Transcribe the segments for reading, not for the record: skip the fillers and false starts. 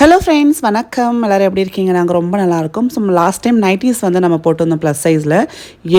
Hello friends, வணக்கம். எல்லோரும் எப்படி இருக்கீங்க? நாங்கள் ரொம்ப நல்லாயிருக்கோம். ஸோ லாஸ்ட் டைம் நைட்டிஸ் வந்து நம்ம போட்டு வந்தோம் ப்ளஸ் சைஸில்.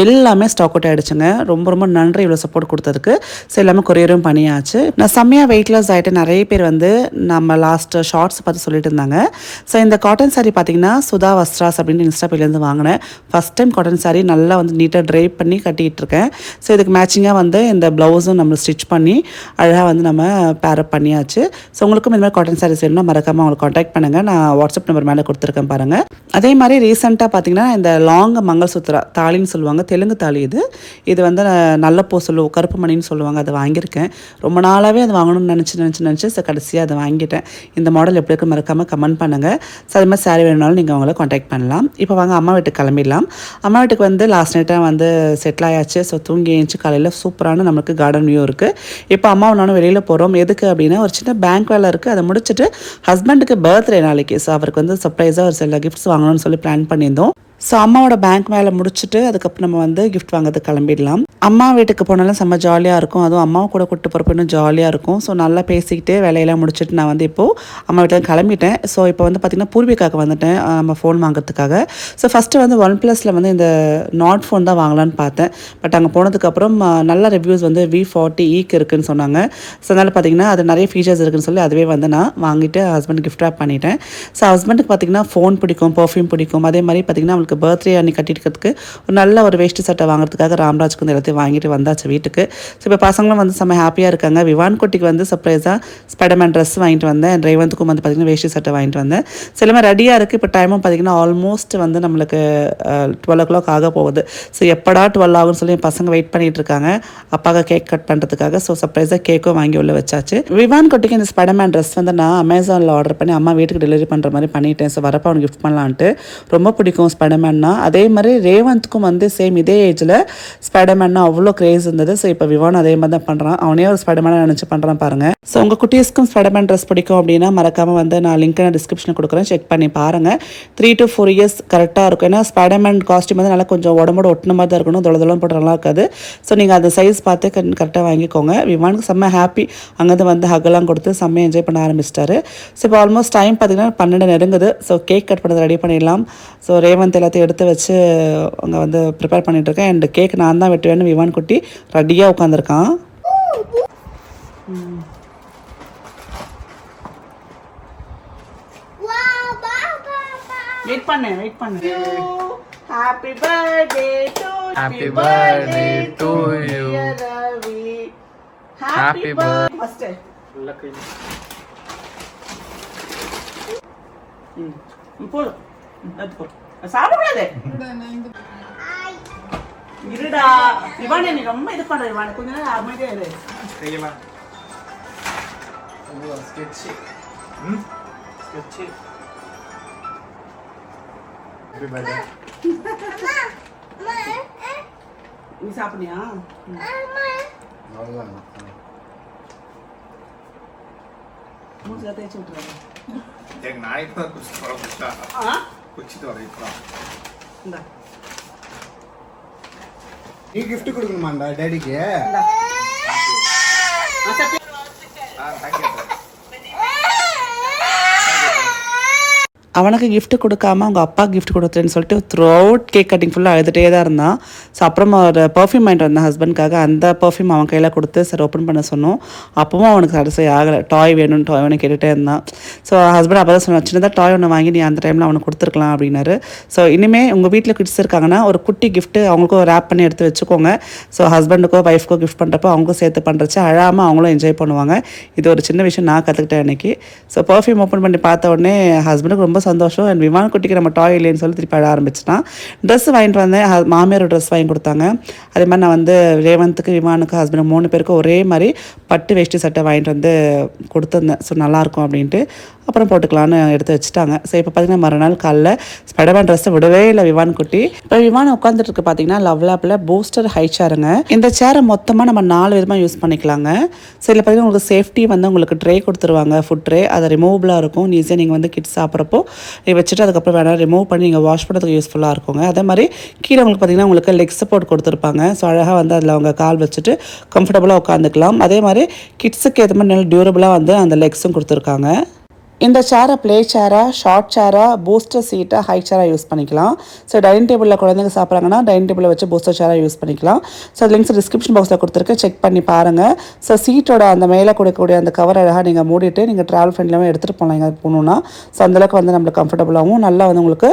எல்லாமே ஸ்டாக் அவுட் ஆகிடுச்சுங்க. ரொம்ப ரொம்ப நன்றி இவ்வளோ சப்போர்ட் கொடுத்ததுக்கு. ஸோ எல்லாமே கொரியரும் பண்ணியாச்சு. நான் செம்மையாக வெயிட் லாஸ் ஆகிட்டு நிறைய பேர் வந்து நம்ம லாஸ்ட் ஷார்ட்ஸ் பார்த்து சொல்லிட்டு இருந்தாங்க. ஸோ இந்த காட்டன் சாரீ பார்த்தீங்கன்னா சுதா வஸ்ட்ராஸ் அப்படின்னு இன்ஸ்டா பேர்லேருந்து வாங்கினேன். ஃபஸ்ட் டைம் காட்டன் சாரீ நல்லா வந்து நீட்டாக ட்ரை பண்ணி கட்டிகிட்டு இருக்கேன். ஸோ இதுக்கு மேட்சிங்காக வந்து இந்த ப்ளவுஸும் நம்ம ஸ்டிச் பண்ணி அழகாக வந்து நம்ம பேரப் பண்ணியாச்சு. ஸோ உங்களுக்கும் இந்த மாதிரி காட்டன் சாரீஸ் வேணும்னா மறக்காமல் உங்களுக்கு கான்டாக்ட் பண்ணுங்கள். நான் வாட்ஸ்அப் நம்பர் மேலே கொடுத்துருக்கேன் பாருங்கள். அதே மாதிரி ரீசெண்டாக பார்த்தீங்கன்னா இந்த லாங் மங்கள்சூத்ரா தாலின்னு சொல்லுவாங்க, தெலுங்கு தாலி. இது வந்து நல்ல பூ சொல்லுவோம், கருப்பு மணின்னு சொல்லுவாங்க. அதை வாங்கியிருக்கேன். ரொம்ப நாளாகவே அதை வாங்கணும்னு நினச்சி ஸோ கடைசியாக அதை வாங்கிட்டேன். இந்த மாடல் எப்படி இருக்கு மறக்காமல் கமெண்ட் பண்ணுங்கள். ஸோ அது மாதிரி சாரி வேணுனாலும் நீங்கள் அவங்கள கான்டாக்ட் பண்ணலாம். இப்போ வாங்க அம்மா வீட்டுக்கு கிளம்பிடலாம். அம்மா வீட்டுக்கு வந்து லாஸ்ட் நைட்டாக வந்து செட்டில் ஆயாச்சு. ஸோ தூங்கி எழுந்துச்சு காலையில் சூப்பரான நமக்கு கார்டன் வியூ இருக்குது. இப்போ அம்மாவும் நானும் வெளியில் போகிறோம். எதுக்கு அப்படின்னா ஒரு சின்ன பேங்க் வேலை இருக்குது. அதை முடிச்சுட்டு ஹஸ்பண்டுக்கு பர்த்டே நாளைக்கு. ஸோ அவருக்கு வந்து சர்ப்ரைஸாக ஒரு சில கிஃப்ட்ஸ் வாங்கணும்னு சொல்லி பிளான் பண்ணியிருந்தோம். ஸோ அம்மாவோட பேங்க் வேலை முடிச்சுட்டு அதுக்கப்புறம் நம்ம வந்து கிஃப்ட் வாங்கிறது கிளம்பிடலாம். அம்மா வீட்டுக்கு போனாலும் செம்ம ஜாலியாக இருக்கும். அதுவும் அம்மாவை கூட கூட்டு போகிறப்ப இன்னும் ஜாலியாக இருக்கும். ஸோ நல்லா பேசிக்கிட்டு வேலையெல்லாம் முடிச்சுட்டு நான் வந்து இப்போது அம்மா வீட்டில் கிளம்பிட்டேன். ஸோ இப்போ வந்து பார்த்திங்கன்னா பூர்விகாவுக்கு வந்துட்டேன் நம்ம ஃபோன் வாங்குறதுக்காக. ஸோ ஃபஸ்ட்டு வந்து OnePlusல வந்து இந்த நாட் ஃபோன் தான் வாங்கலான்னு பார்த்தேன். பட் அங்கே போனதுக்கப்புறம் நல்ல ரிவ்யூஸ் வந்து V40Eக்கு இருக்குதுன்னு சொன்னாங்க. ஸோ அதனால் பார்த்திங்கன்னா அது நிறைய ஃபீச்சர்ஸ் இருக்குதுன்னு சொல்லி அதுவே வந்து நான் வாங்கிட்டு ஹஸ்பண்ட் கிஃப்ட் ரேப் பண்ணிட்டேன். ஸோ ஹஸ்பண்டுக்கு பார்த்திங்கன்னா ஃபோன் பிடிக்கும், பர்ஃப்யூம் பிடிக்கும். அதே மாதிரி பார்த்திங்கன்னா அவங்களுக்கு பர்த்டே அன்னைக்கு கட்டிக்கிறதுக்கு ஒரு நல்ல ஒரு வேஷ்டி சட்டை வாங்குறதுக்காக ராம்ராஜ்க்கு வந்து எல்லாத்தையும் வாங்கிட்டு வந்தாச்சு வீட்டுக்கு. ஸோ இப்போ பசங்களும் வந்து செம்ம ஹாப்பியாக இருக்காங்க. விவான் குட்டிக்கு வந்து சர்ப்ரைஸாக ஸ்பைடர்மேன் ட்ரெஸ் வாங்கிட்டு வந்தேன். ரேவந்துக்கும் வந்து பார்த்திங்கன்னா வேஷ்டி சட்டை வாங்கிட்டு வந்தேன். ஸோ எல்லாமே ரெடியாக இருக்குது. இப்போ டைமும் பார்த்திங்கன்னா ஆல்மோஸ்ட் வந்து நம்மளுக்கு 12 o'clock ஆக போகுது. ஸோ எப்படா 12 ஆகும்னு சொல்லி பசங்க வெயிட் பண்ணிகிட்டு இருக்காங்க அப்பாவுக்கு கேக் கட் பண்ணுறதுக்காக. ஸோ சர்ப்ரைஸாக கேக்கும் வாங்கி உள்ள வச்சாச்சு. விவான் குட்டிக்கு இந்த ஸ்பைடர்மேன் ட்ரெஸ் வந்து நான் அமேசானில் ஆர்டர் பண்ணி அம்மா வீட்டுக்கு டெலிவரி பண்ணுற மாதிரி பண்ணிட்டேன். ஸோ வரப்போ அவனுக்கு கிஃப்ட் பண்ணலான்ட்டு. ரொம்ப பிடிக்கும் ஸ்பைடர்மேன்னா. அதே மாதிரி ரேவந்த்க்கும் வந்து சேம் இதே ஏஜில் ஸ்பைடர்மேன்னா அவ்வளோ கிரேஸ் இருந்தது. ஸோ இப்போ விவான் அதே மாதிரி தான் பண்ணுறான். அவனே ஒரு ஸ்பைடர்மேனாக நினச்சி பண்ணுறான் பாருங்கள். ஸோ உங்கள் குட்டீஸ்க்கும் ஸ்பைடர்மேன் ட்ரெஸ் பிடிக்கும் அப்படின்னா மறக்காமல் வந்து நான் லிங்க் நான் டிஸ்கிரிப்ஷனில் கொடுக்குறேன், செக் பண்ணி பாருங்கள். 3 to 4 years கரெக்டாக இருக்கும். ஏன்னா ஸ்பைடர்மேன் காஸ்ட்யூம் வந்து நல்லா கொஞ்சம் உடம்போட ஒட்டின மாதிரி தான் இருக்கணும், தொலை போட்டு நல்லா இருக்காது. ஸோ நீங்கள் அந்த சைஸ் பார்த்து கரெக்டாக வாங்கிக்கோங்க. விவானுக்கு செம்ம ஹாப்பி. அங்கேருந்து வந்து ஹக்கெல்லாம் கொடுத்து செம்ம என்ஜாய் பண்ண ஆரம்பிச்சிட்டாரு. ஸோ இப்போ ஆல்மோஸ்ட் டைம் பார்த்திங்கன்னா 12 நெருங்குது. ஸோ கேக் கட் பண்ணது ரெடி பண்ணிடலாம். ஸோ ரேவந்த் எல்லாத்தையும் எடுத்து வச்சு அங்கே வந்து ப்ரிப்பேர் பண்ணிகிட்ருக்கேன். அண்ட் கேக் நான் தான் வெட்டுவேன்னு விவான் குட்டி ரெடியாக உட்காந்துருக்கான். வெயிட் பண்ணு. Happy birthday to you Ravi. Happy birthday first போடு எடுத்து சாப்பிடாதே இருடா. இவானே நீ ரொம்ப இது பண்ற. இவானே கொஞ்ச நேரம் அமைதியா இரு. சரிமா ஓ ஸ்கெட்ச் ஹாப்பி பர்த்டே நீ சாப்பிடுனியா? அவ்வளவுதான். மூஞ்சில தேய்ச்சி விட்டுறாங்க. एक नाइट पर कुछ थोड़ा पूछा हां कुछ तो रहा इंदा ये गिफ्ट கொடுக்கணுமாடா டாடிக்கு? इंदा थैंक यू. அவனுக்கு கிஃப்ட் கொடுக்காம அவங்க அப்பா கிஃப்ட் கொடுத்துன்னு சொல்லிட்டு த்ரூ அவுட் கேக் கட்டிங் ஃபுல்லாக அழுதுகிட்டே தான் இருந்தான். ஸோ அப்புறம் ஒரு பர்ஃப்யூம் வாங்கிட்டு வந்தேன் ஹஸ்பண்ட்காக. அந்த பர்ஃப்யூம் அவன் கையில் கொடுத்து சார் ஓப்பன் பண்ண சொன்னோம். அப்பவும் அவனுக்கு சாட்டிஸ்ஃபை ஆகலை. டாய் வேணும்னு கேட்டுகிட்டே இருந்தான். ஸோ ஹஸ்பண்ட் அப்போ தான் சொன்னான், சின்னதாக டாய் ஒன்று வாங்கி நீ அந்த டைமில் அவனுக்கு கொடுத்துருக்கலாம் அப்படின்னாரு. ஸோ இனிமேல் உங்கள் வீட்டில் கிட்ஸ் இருக்காங்கன்னா ஒரு குட்டி கிஃப்ட்டு அவங்களுக்கும் ரேப் பண்ணி எடுத்து வச்சுக்கோங்க. ஸோ ஹஸ்பண்டுக்கோ ஒய்ஃப்க்கோ கிஃப்ட் பண்ணுறப்போ அவங்களுக்கும் சேர்த்து பண்ணுறச்சு அழாமல் அவங்களும் என்ஜாய் பண்ணுவாங்க. இது ஒரு சின்ன விஷயம் நான் கற்றுக்கிட்டேன் அன்றைக்கி. ஸோ பர்ஃப்யூம் ஓப்பன் பண்ணி பார்த்த உடனே ஹஸ்பண்டுக்கு ரொம்ப சந்தோஷம். அண்ட் விமான குட்டிக்கு நம்ம டாய் இல்லைன்னு சொல்லி திருப்பி அழ ஆரம்பிச்சிட்டான். ட்ரெஸ் வாங்கிட்டு வந்தேன். மாமியார் ட்ரெஸ் வாங்கி கொடுத்தாங்க. அதே மாதிரி நான் வந்து ரேவந்துக்கு விமானுக்கு ஹஸ்பண்ட் 3 பேருக்கும் ஒரே மாதிரி பட்டு வேஷ்டி சட்டை வாங்கிட்டு வந்து கொடுத்துருந்தேன். ஸோ நல்லாயிருக்கும் அப்படின்ட்டு அப்புறம் போட்டுக்கலான்னு எடுத்து வச்சுட்டாங்க. ஸோ இப்போ பார்த்தீங்கன்னா மறுநாள் காலைல ஸ்பைடர்மேன் ட்ரெஸ்ஸை விடவே இல்லை விவான் குட்டி. இப்போ விமானம் உட்காந்துட்டு இருக்கு பார்த்தீங்கன்னா லவ்லாப்பில் பூஸ்டர் ஹை சேருங்க. இந்த சேரை மொத்தமாக நம்ம 4 விதமாக யூஸ் பண்ணிக்கலாங்க. ஸோ இதில் பார்த்தீங்கன்னா உங்களுக்கு சேஃப்டி வந்து உங்களுக்கு ட்ரே கொடுத்துருவாங்க, ஃபுட் ட்ரே. அது ரிமூவபிளாக இருக்கும். ஈஸியாக நீங்கள் வந்து கிட்ஸ் சாப்பிட்றப்போ வச்சுட்டு அதுக்கப்புறம் வேணால் ரிமூவ் பண்ணி நீங்கள் வாஷ் பண்ணுறதுக்கு யூஸ்ஃபுல்லாக இருக்குங்க. அதே மாதிரி கீழே உங்களுக்கு பார்த்தீங்கன்னா உங்களுக்கு லெக் சப்போர்ட் கொடுத்துருப்பாங்க. ஸோ அழகாக வந்து அதில் அவங்க கால் வச்சுட்டு கம்ஃபர்டபுளாக உட்காந்துக்கலாம். அதே மாதிரி கிட்ஸுக்கு ஏற்ற மாதிரி நல்ல டியூரபுளாக வந்து அந்த லெக்ஸும் கொடுத்துருக்காங்க. இந்த சேரை ப்ளே சேராக, ஷார்ட் சேராக, பூஸ்டர் சீட்டாக, ஹை சேராக யூஸ் பண்ணிக்கலாம். ஸோ டைனிங் டேபிளில் குழந்தைங்க சாப்பிட்றாங்கன்னா டைனிங் டேபிளில் வச்சு பூஸ்டர் சேராக யூஸ் பண்ணிக்கலாம். ஸோ லிங்க்ஸ் டிஸ்கிரிப்ஷன் பாக்ஸில் கொடுத்துருக்கு, செக் பண்ணி பாருங்கள். ஸோ சீட்டோட அந்த மேலே கொடுக்கக்கூடிய அந்த கவர் அழகாக நீங்கள் மூடிட்டு நீங்கள் ட்ராவல் ஃப்ரெண்ட்லாமே எடுத்துகிட்டு போகலாம் எங்கே போகணுன்னா. ஸோ அந்தளவுக்கு வந்து நம்மளுக்கு கம்ஃபர்டபுளாகவும் நல்லா வந்து உங்களுக்கு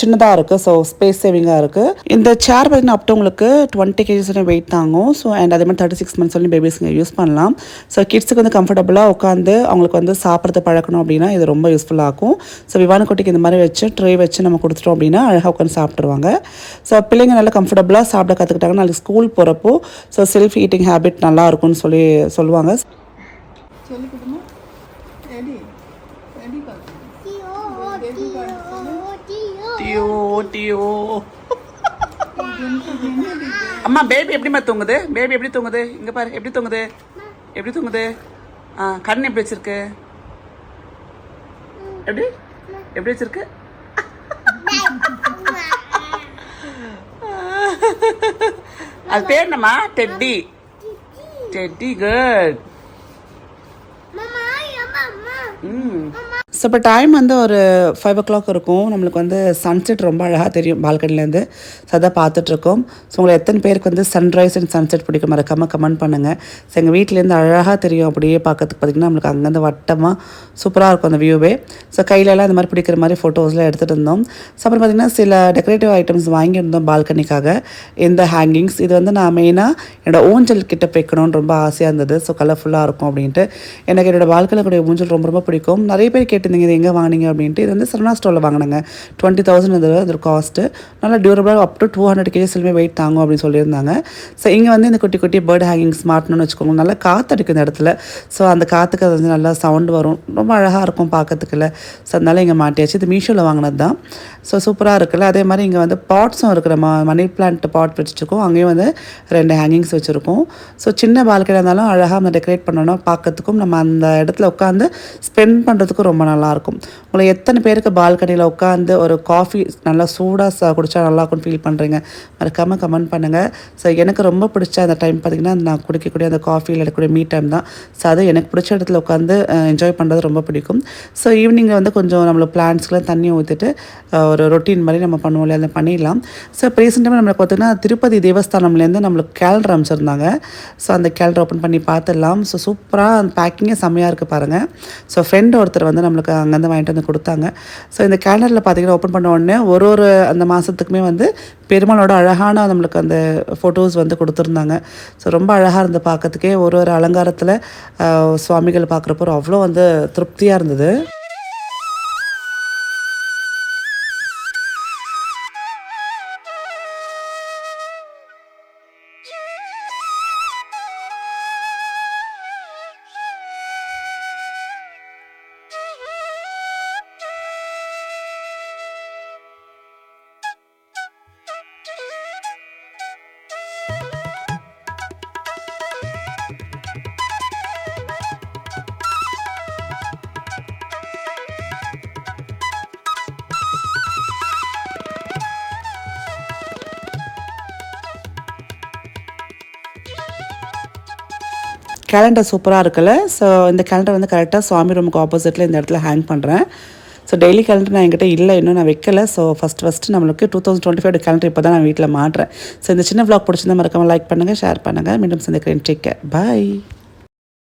சின்னதாக இருக்குது. ஸோ ஸ்பேஸ் சேவிங்காக இருக்குது. இந்த சேர் பார்த்திங்கன்னா அப் டு உங்களுக்கு 20 kgs வெயிட் தாங்கும். ஸோ அண்ட் அதே மாதிரி 36 months சொல்லி பேபிஸ்ங்க யூஸ் பண்ணலாம். ஸோ கிட்ஸுக்கு வந்து கம்ஃபர்டபுளாக உட்காந்து அவங்களுக்கு வந்து சாப்பிட்றது பழக்கணும் அப்படின்னா இது ரொம்ப யூஸ்ஃபுல்லாக இருக்கும். ஸோ விவான குட்டிக்கு இந்த மாதிரி வச்சு ட்ரே வச்சு நம்ம கொடுத்துட்டோம் அப்படின்னா அழகாக உட்காந்து சாப்பிட்ருவாங்க. ஸோ பிள்ளைங்க நல்லா கம்ஃபர்டபுளாக சாப்பிட கற்றுக்கிட்டாங்கன்னா நாளைக்கு ஸ்கூல் போகிறப்போ ஸோ செல்ஃப் ஈட்டிங் ஹேபிட் நல்லா இருக்கும்னு சொல்லுவாங்க. அம்மா பேபி எப்படிமா தூங்குது? பேபி எப்படி தூங்குது? இங்கே பாரு எப்படி தூங்குது, எப்படி தூங்குது? கண் எப்படி வச்சிருக்கு? எப்படி எப்படி வச்சிருக்கு? அது பேர் என்னம்மா? டெட்டி. Teddy good. ஸோ இப்போ டைம் வந்து ஒரு 5 o'clock இருக்கும். நம்மளுக்கு வந்து சன்செட் ரொம்ப அழகாக தெரியும் பால்கனிலேருந்து. ஸோ அதான் பார்த்துட்ருக்கோம். ஸோ உங்களை எத்தனை பேருக்கு வந்து சன்ரைஸ் அண்ட் சன்செட் பிடிக்கும் மறக்காமல் கமெண்ட் பண்ணுங்கள். ஸோ எங்கள் வீட்டிலேருந்து அழகாக தெரியும் அப்படியே பார்க்கறதுக்கு. பார்த்திங்கன்னா நம்மளுக்கு அங்கேருந்து வட்டமாக சூப்பராக இருக்கும் அந்த வியூவே. ஸோ கையிலலாம் இந்த மாதிரி பிடிக்கிற மாதிரி ஃபோட்டோஸ்லாம் எடுத்துகிட்டு இருந்தோம். ஸோ அப்புறம் பார்த்திங்கன்னா சில டெக்கரேட்டிவ் ஐட்டம்ஸ் வாங்கியிருந்தோம் பால்கனிக்காக. இந்த ஹேங்கிங்ஸ் இது வந்து நான் மெயினாக என்னோடய ஊஞ்சல் கிட்ட வைக்கணும்னு ரொம்ப ஆசையாக இருந்தது. ஸோ கலர்ஃபுல்லாக இருக்கும் அப்படின்ட்டு எனக்கு என்னோடய பால்கனியில் கூடிய ஊஞ்சல் ரொம்ப ரொம்ப பிடிக்கும். நிறைய பேர் கேட்டிருந்தீங்க இது எங்கே வாங்கினீங்க அப்படின்ட்டு. இது வந்து சரவணா ஸ்டோரில் வாங்கினாங்க. 20,000 இது காஸ்ட்டு. நல்லா டியூரபிளாக அப் டு 200 kgs வெயிட் தாங்கும் அப்படின்னு சொல்லியிருந்தாங்க. ஸோ இங்கே வந்து இந்த குட்டி குட்டி பேர்ட் ஹேங்கிங்ஸ் மாட்டணும்னு வச்சுக்கோங்க. நல்லா காற்று அடிக்கும் இந்த இடத்துல. ஸோ அந்த காற்றுக்கு அது வந்து நல்லா சவுண்டு வரும். ரொம்ப அழகாக இருக்கும் பார்க்கறதுக்குள்ள. ஸோ அதனால இங்கே மாட்டியாச்சு. இது மீஷோவில் வாங்கினது தான். ஸோ சூப்பராக இருக்குல்ல. அதே மாதிரி இங்கே வந்து பாட்ஸும் இருக்கிற மணி பிளான்ட் பாட் வச்சுருக்கோம். அங்கேயும் வந்து 2 ஹேங்கிங்ஸ் வச்சுருக்கோம். ஸோ சின்ன பால்கனியாக இருந்தாலும் அழகாக நம்ம டெக்கரேட் பண்ணணும் பார்க்கறதுக்கும். நம்ம அந்த இடத்துல உட்காந்து ஸ்பெண்ட் பண்ணுறதுக்கும் ரொம்ப நல்லாயிருக்கும். உங்களை எத்தனை பேருக்கு பால்கனியில் உட்காந்து ஒரு காஃபி நல்லா சூடாக குடித்தா நல்லாயிருக்கும்னு ஃபீல் பண்ணுறீங்க மறக்காமல் கமெண்ட் பண்ணுங்கள். ஸோ எனக்கு ரொம்ப பிடிச்ச அந்த டைம் பார்த்திங்கன்னா நான் குடிக்கக்கூடிய அந்த காஃபியில் எடுக்கக்கூடிய மீ டைம் தான். ஸோ அது எனக்கு பிடிச்ச இடத்துல உட்காந்து என்ஜாய் பண்ணுறது ரொம்ப பிடிக்கும். ஸோ ஈவினிங்கில் வந்து கொஞ்சம் நம்மளுக்கு பிளான்ட்ஸ்க்குலாம் தண்ணி ஊற்றிட்டு ஒரு ரொட்டீன் மாதிரி நம்ம பண்ணுவோம் இல்லையா, அதை பண்ணிடலாம். ஸோ இப்போ ரீசெண்டாக நம்மளுக்கு பார்த்திங்கன்னா திருப்பதி தேவஸ்தானம்லேருந்து நம்மளுக்கு கேலண்டர் அமைச்சிருந்தாங்க. ஸோ அந்த கேலண்டர் ஓப்பன் பண்ணி பார்த்துடலாம். ஸோ சூப்பராக அந்த பேக்கிங்கே செம்மையாக இருக்குது பாருங்கள். ஸோ ஃப்ரெண்ட் ஒருத்தர் வந்து நம்மளுக்கு அங்கேருந்து வாங்கிட்டு வந்து கொடுத்தாங்க. ஸோ இந்த கேலண்டரில் பார்த்திங்கன்னா ஓப்பன் பண்ண உடனே ஒரு அந்த மாதத்துக்குமே வந்து பெருமாளோட அழகான நம்மளுக்கு அந்த ஃபோட்டோஸ் வந்து கொடுத்துருந்தாங்க. ஸோ ரொம்ப அழகாக இருந்து பார்க்கறதுக்கே ஒரு அலங்காரத்தில் சுவாமிகள் பார்க்குறப்போ அவ்வளோ வந்து திருப்தியாக இருந்தது. கேலண்டர் சூப்பராக இருக்குல்ல. ஸோ இந்த கேலண்டர் வந்து கரெக்டாக சுவாமி ரூமுக்கு ஆப்போசிட்டில் இந்த இடத்துல ஹேங் பண்ணுறேன். ஸோ டெய்லி கேலண்டர் நான் என்கிட்ட இல்லை, இன்னும் நான் வைக்கல. ஸோ ஃபஸ்ட்டு நம்மளுக்கு 2025 கேலண்டர் இப்போ தான் நான் வீட்டில் மாட்டுறேன். ஸோ இந்த சின்ன vlog பிடிச்சிருந்தா மறக்காமல் லைக் பண்ணுங்கள், ஷேர் பண்ணுங்கள். மீண்டும் சந்திக்கிறேன். டேக் கேர், பாய்.